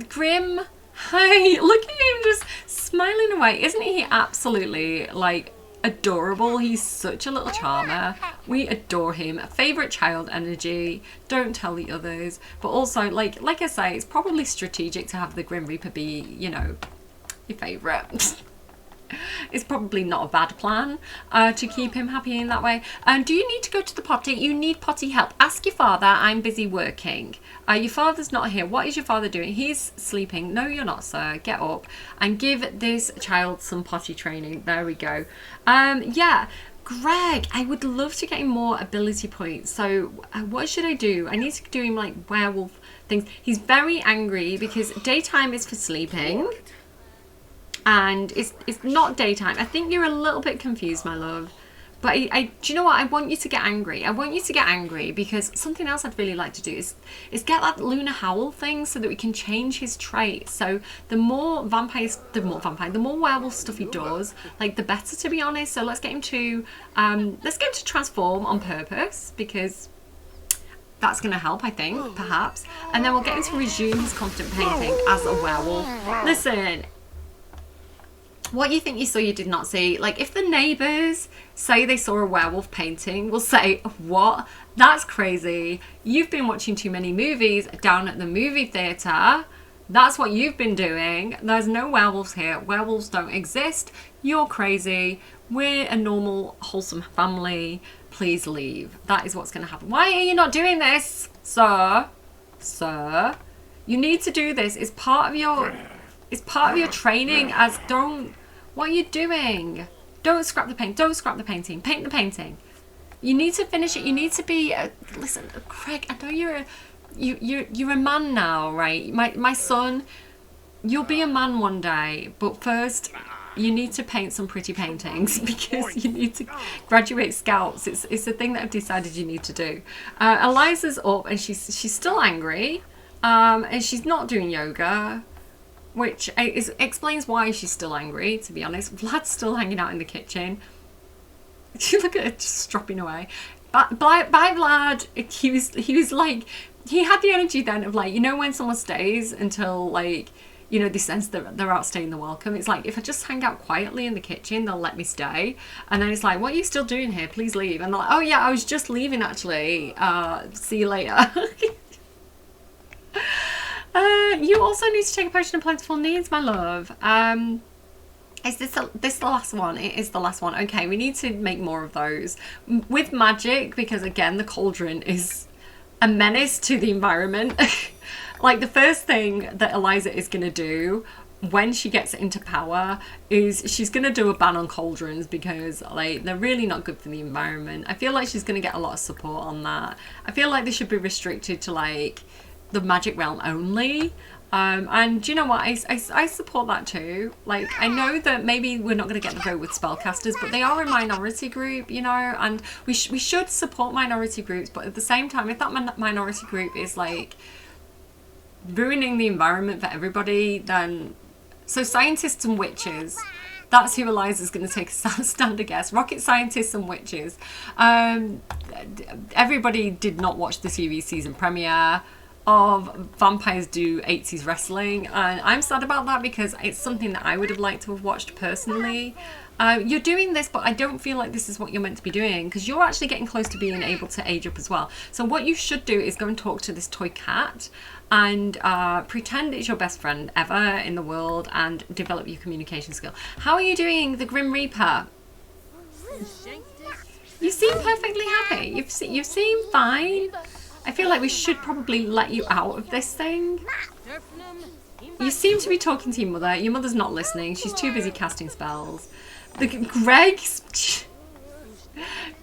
Grim, hi, look at him just smiling away. Isn't he absolutely like adorable? He's such a little charmer. We adore him. Favorite child energy. Don't tell the others. But also, like I say, it's probably strategic to have the Grim Reaper be, you know, your favorite. It's probably not a bad plan to keep him happy in that way. Do you need to go to the potty? You need potty help. Ask your father. I'm busy working. Your father's not here. What is your father doing? He's sleeping. No, you're not, sir. Get up and give this child some potty training. There we go. Yeah. Greg, I would love to get him more ability points. So what should I do? I need to do him like werewolf things. He's very angry because daytime is for sleeping. And it's not daytime. I think you're a little bit confused, my love. But do you know what? I want you to get angry. I want you to get angry because something else I'd really like to do is get that Lunar Howl thing so that we can change his trait. So the more werewolf stuff he does, like the better, to be honest. So let's get him to transform on purpose, because that's going to help, I think, perhaps. And then we'll get him to resume his constant painting as a werewolf. Listen. What you think you saw, you did not see. Like, if the neighbours say they saw a werewolf painting, we'll say, what? That's crazy. You've been watching too many movies down at the movie theatre. That's what you've been doing. There's no werewolves here. Werewolves don't exist. You're crazy. We're a normal, wholesome family. Please leave. That is what's going to happen. Why are you not doing this, sir? Sir? You need to do this. It's part of your training. What are you doing? Don't scrap the paint. Don't scrap the painting. Paint the painting. You need to finish it. You need to be, listen, Craig, I know you're a man now, right? My son, you'll be a man one day, but first you need to paint some pretty paintings because you need to graduate scouts. It's a thing that I've decided you need to do. Eliza's up and she's still angry, and she's not doing yoga, which explains why she's still angry, to be honest. Vlad's still hanging out in the kitchen. Look at it, just stropping away. Bye, Vlad. He was like, he had the energy then of like, you know, when someone stays until like, you know, they sense that they're outstaying the welcome. It's like, if I just hang out quietly in the kitchen, they'll let me stay. And then it's like, what are you still doing here? Please leave. And they're like, oh yeah, I was just leaving actually. See you later. You also need to take a potion of plentiful needs, my love. Is this the last one? It is the last one. Okay, we need to make more of those with magic, because again, the cauldron is a menace to the environment. Like, the first thing that Eliza is going to do when she gets into power is she's going to do a ban on cauldrons, because like they're really not good for the environment. I feel like she's going to get a lot of support on that. I feel like they should be restricted to like the magic realm only. And you know what? I support that too. Like, I know that maybe we're not going to get the vote with spellcasters, but they are a minority group, you know, and we should support minority groups. But at the same time, if that minority group is like ruining the environment for everybody, then so scientists and witches. That's who Eliza's going to take a stand against. Rocket scientists and witches. Everybody did not watch the TV season premiere of Vampires Do 80s Wrestling, and I'm sad about that because it's something that I would have liked to have watched personally. You're doing this, but I don't feel like this is what you're meant to be doing, because you're actually getting close to being able to age up as well. So what you should do is go and talk to this toy cat and pretend it's your best friend ever in the world and develop your communication skill. How are you doing, the Grim Reaper? You seem perfectly happy. You seem fine. I feel like we should probably let you out of this thing. You seem to be talking to your mother. Your mother's not listening. She's too busy casting spells. Greg's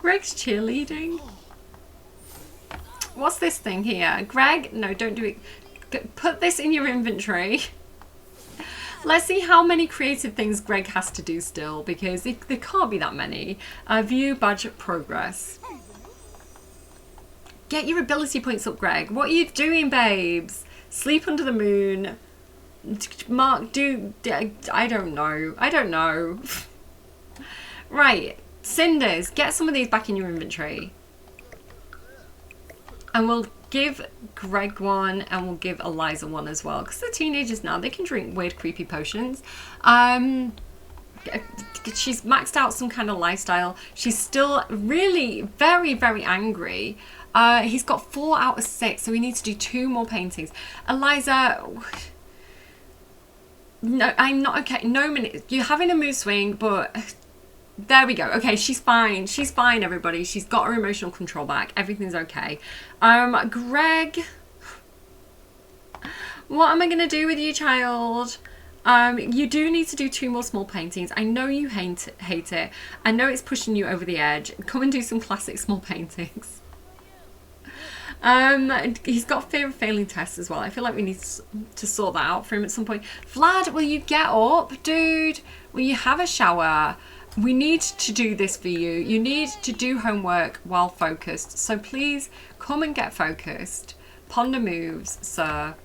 cheerleading. What's this thing here? Greg, no, don't do it. Put this in your inventory. Let's see how many creative things Greg has to do still, because there can't be that many. View budget progress. Get your ability points up, Greg. What are you doing, babes? Sleep under the moon. Mark, I don't know. Right, cinders. Get some of these back in your inventory. And we'll give Greg one, and we'll give Eliza one as well, because they're teenagers now. They can drink weird, creepy potions. She's maxed out some kind of lifestyle. She's still really very, very angry. He's got 4 out of 6, so we need to do 2 more paintings. Eliza, no, I'm not okay. No minute. You're having a mood swing, but there we go. Okay, she's fine. She's fine, everybody. She's got her emotional control back. Everything's okay. Greg, what am I gonna do with you, child? You do need to do 2 more small paintings. I know you hate it. I know it's pushing you over the edge. Come and do some classic small paintings. He's got fear of failing tests as well. I feel like we need to sort that out for him at some point. Vlad, will you get up, dude? Will you have a shower? We need to do this for you. You need to do homework while focused. So please come and get focused. Ponder moves, sir.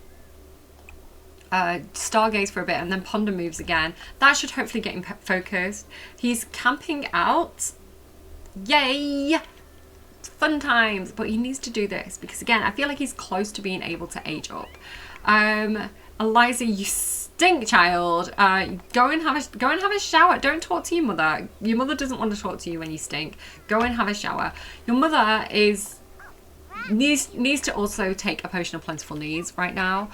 Stargaze for a bit, and then ponder moves again. That should hopefully get him focused. He's camping out. Yay! Fun times, but he needs to do this because, again, I feel like he's close to being able to age up. Eliza, you stink, child. Go and have a shower. Don't talk to your mother. Your mother doesn't want to talk to you when you stink. Go and have a shower. Your mother needs to also take a potion of plentiful needs right now.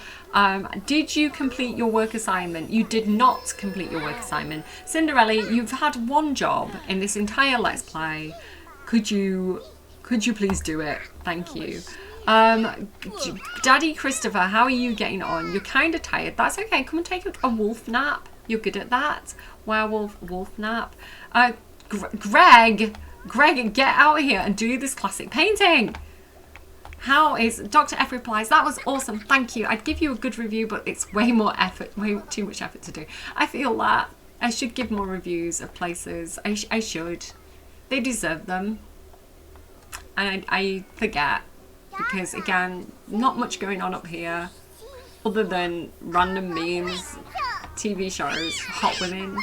Did you complete your work assignment? You did not complete your work assignment. Cinderella, you've had 1 job in this entire Let's Play. Could you please do it? Thank you. Daddy Christopher, how are you getting on? You're kind of tired. That's okay. Come and take a wolf nap. You're good at that. Werewolf, wolf nap. Greg, get out of here and do this classic painting. How is Dr. F replies, that was awesome. Thank you. I'd give you a good review, but it's way more effort, way too much effort to do. I feel that I should give more reviews of places. I should. They deserve them. And I forget because, again, not much going on up here other than random memes, TV shows, hot women,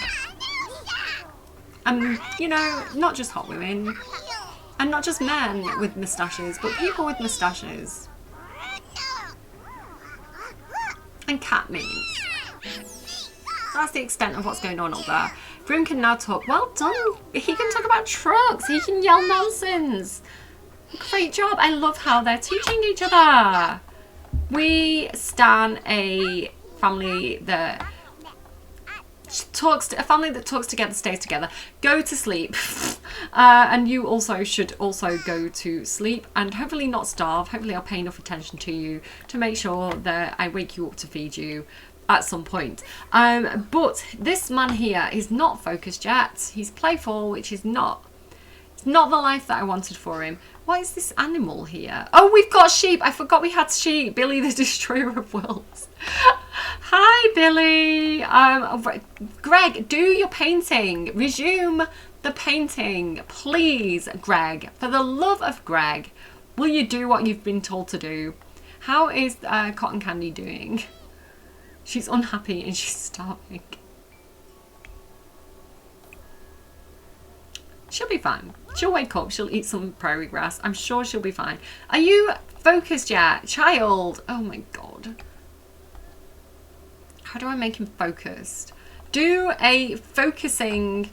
and, you know, not just hot women and not just men with moustaches, but people with moustaches and cat memes. That's the extent of what's going on up there. Vroom can now talk. Well done. He can talk about trucks. He can yell nonsense. Great job. I love how they're teaching each other. We stan a family that talks together, stays together. Go to sleep. And you also should also go to sleep and hopefully not starve. Hopefully I'll pay enough attention to you to make sure that I wake you up to feed you at some point. But this man here is not focused yet. He's playful, which is not the life that I wanted for him. What is this animal here? Oh, we've got sheep. I forgot we had sheep. Billy the Destroyer of Worlds. Hi, Billy. Greg, do your painting. Resume the painting, please, Greg. For the love of Greg, will you do what you've been told to do? How is Cotton Candy doing? She's unhappy and she's starving. She'll be fine. She'll wake up. She'll eat some prairie grass. I'm sure she'll be fine. Are you focused yet? Child. Oh my God. How do I make him focused? Do a focusing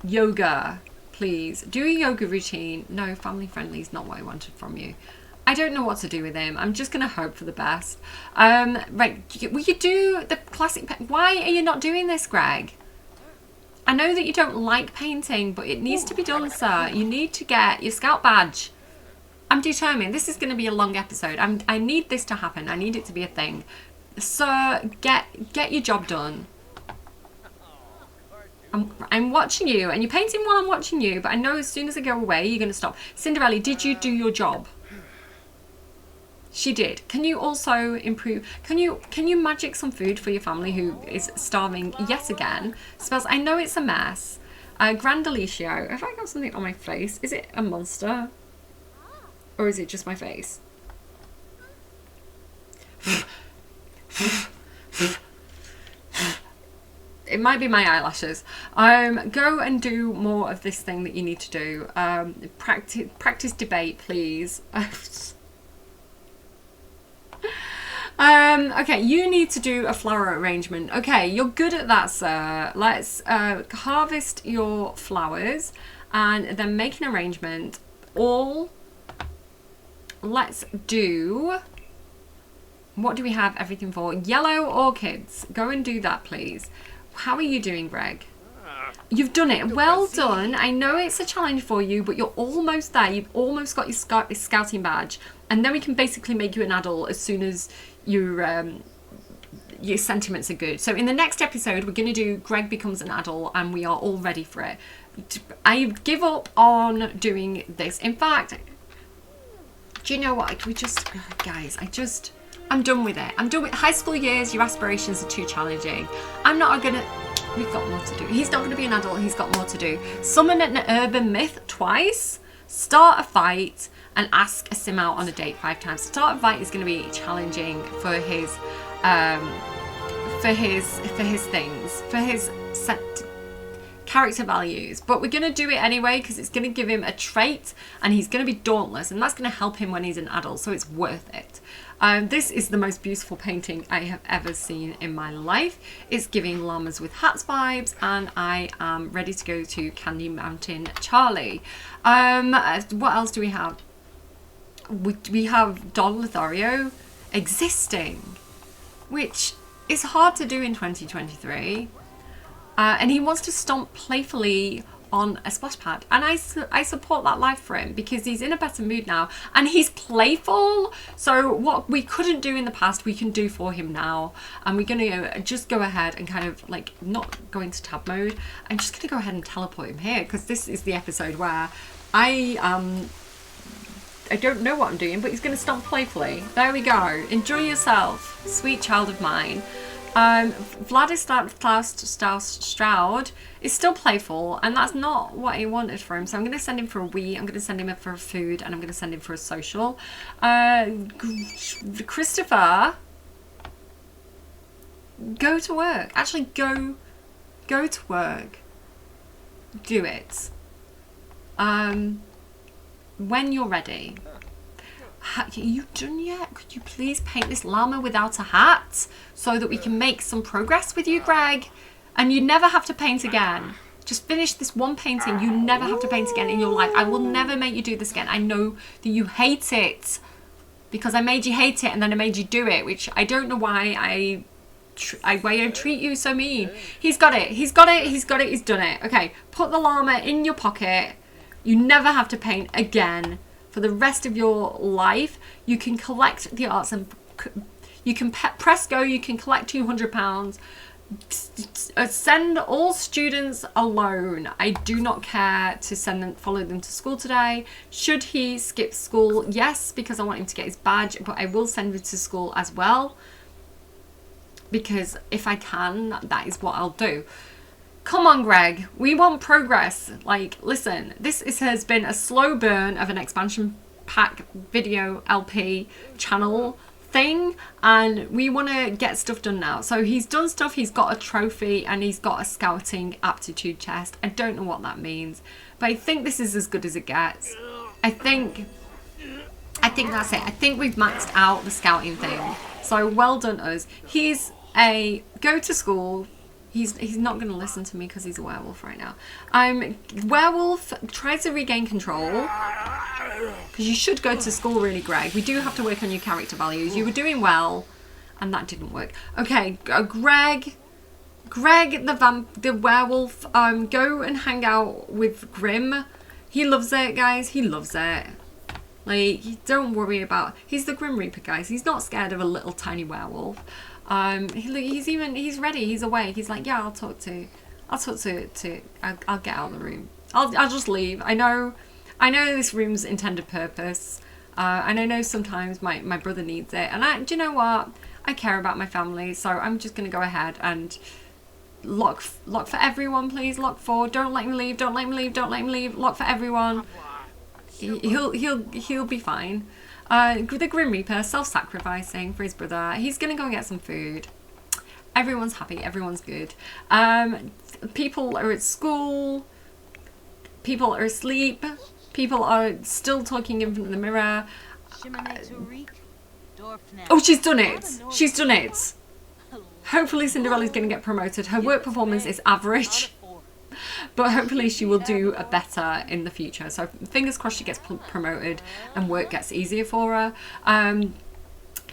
yoga, please. Do a yoga routine. No, family friendly is not what I wanted from you. I don't know what to do with him. I'm just going to hope for the best. Right. Will you do the classic? Why are you not doing this, Greg? I know that you don't like painting, but it needs to be done, sir. You need to get your scout badge. I'm determined. This is going to be a long episode. I need this to happen. I need it to be a thing. Sir, get your job done. I'm watching you, and you're painting while I'm watching you, but I know as soon as I go away, you're going to stop. Cinderella, did you do your job? She did. Can you also improve? Can you magic some food for your family who is starving yet again? Spells. I know it's a mess. Grand Alicio. Have I got something on my face? Is it a monster? Or is it just my face? It might be my eyelashes. Go and do more of this thing that you need to do. Practice debate, please. Okay, you need to do a flower arrangement. Okay, you're good at that, sir. Let's harvest your flowers and then make an arrangement. Let's do... What do we have everything for? Yellow orchids. Go and do that, please. How are you doing, Greg? You've done it. Well done. I know it's a challenge for you, but you're almost there. You've almost got your scouting badge. And then we can basically make you an adult as soon as your sentiments are good. So in the next episode, we're going to do Greg becomes an adult, and we are all ready for it. I give up on doing this. In fact, do you know what? Guys, I'm done with it. I'm done with high school years. Your aspirations are too challenging. We've got more to do. He's not going to be an adult. He's got more to do. Summon an urban myth twice. Start a fight and ask a sim out on a date 5 times. Start a fight is going to be challenging for his things, for his set character values, but we're going to do it anyway because it's going to give him a trait and he's going to be dauntless, and that's going to help him when he's an adult, so it's worth it. This is the most beautiful painting I have ever seen in my life. It's giving llamas with hats vibes, and I am ready to go to Candy Mountain Charlie. What else do we have? We have Don Lothario existing, which is hard to do in 2023. And he wants to stomp playfully on a splash pad, and I support that life for him because he's in a better mood now and he's playful. So what we couldn't do in the past, we can do for him now, and we're gonna just go ahead and kind of like not go into tab mode. I'm just gonna go ahead and teleport him here because this is the episode where I don't know what I'm doing, but he's gonna stomp playfully. There we go. Enjoy yourself, sweet child of mine. Vladislav Stroud is still playful, and that's not what I wanted for him. So I'm going to send him for a wee, I'm going to send him for food, and I'm going to send him for a social. Christopher, go to work. Actually, go to work. Do it. When you're ready. Are you done yet? Could you please paint this llama without a hat so that we can make some progress with you, Greg? And you never have to paint again. Just finish this one painting. You never have to paint again in your life. I will never make you do this again. I know that you hate it because I made you hate it and then I made you do it, which I don't know why I treat you so mean. He's got it. He's got it. He's got it. He's done it. Okay, put the llama in your pocket. You never have to paint again. For the rest of your life, you can collect the arts and you can press go. You can collect £200. Send all students alone. I do not care to follow them to school today. Should he skip school? Yes, because I want him to get his badge, but I will send him to school as well. because if I can, that is what I'll do. Come on, Greg. We want progress. Like, listen, has been a slow burn of an expansion pack video LP channel thing, and we want to get stuff done now. So he's done stuff. He's got a trophy and he's got a scouting aptitude chest. I don't know what that means, but I think this is as good as it gets. I think that's it. I think we've maxed out the scouting thing. So well done us. He's a go to school. He's not going to listen to me because he's a werewolf right now. Werewolf tries to regain control, because you should go to school, really, Greg. We do have to work on your character values. You were doing well, and that didn't work. Okay, Greg, the werewolf. Go and hang out with Grim. He loves it, guys. He loves it. Like, don't worry about. He's the Grim Reaper, guys. He's not scared of a little tiny werewolf. He's ready. He's awake. He's like, yeah, I'll talk to. I'll get out of the room. I'll just leave. I know this room's intended purpose. And I know sometimes my brother needs it. And do you know what? I care about my family, so I'm just gonna go ahead and lock for everyone, please. Lock for. Don't let me leave. Don't let me leave. Don't let me leave. Lock for everyone. He'll be fine. The Grim Reaper, self-sacrificing for his brother. He's gonna go and get some food. Everyone's happy. Everyone's good. People are at school. People are asleep. People are still talking in front of the mirror. Oh, she's done it. She's done it. Hopefully Cinderella's gonna get promoted. Her work performance is average, but hopefully she will do better in the future. So fingers crossed she gets promoted and work gets easier for her.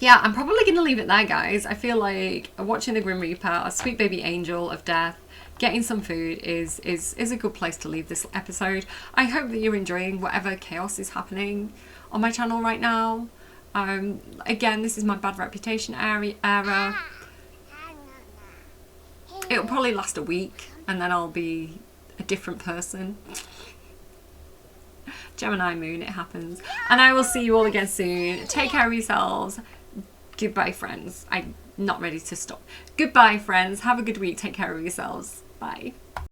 Yeah, I'm probably going to leave it there, guys. I feel like watching the Grim Reaper, a sweet baby angel of death, getting some food is a good place to leave this episode. I hope that you're enjoying whatever chaos is happening on my channel right now. Again, this is my bad reputation era. It'll probably last a week, and then I'll be a different person. Gemini moon, it happens. And I will see you all again soon. Take care of yourselves. Goodbye, friends. I'm not ready to stop. Goodbye, friends. Have a good week. Take care of yourselves. Bye.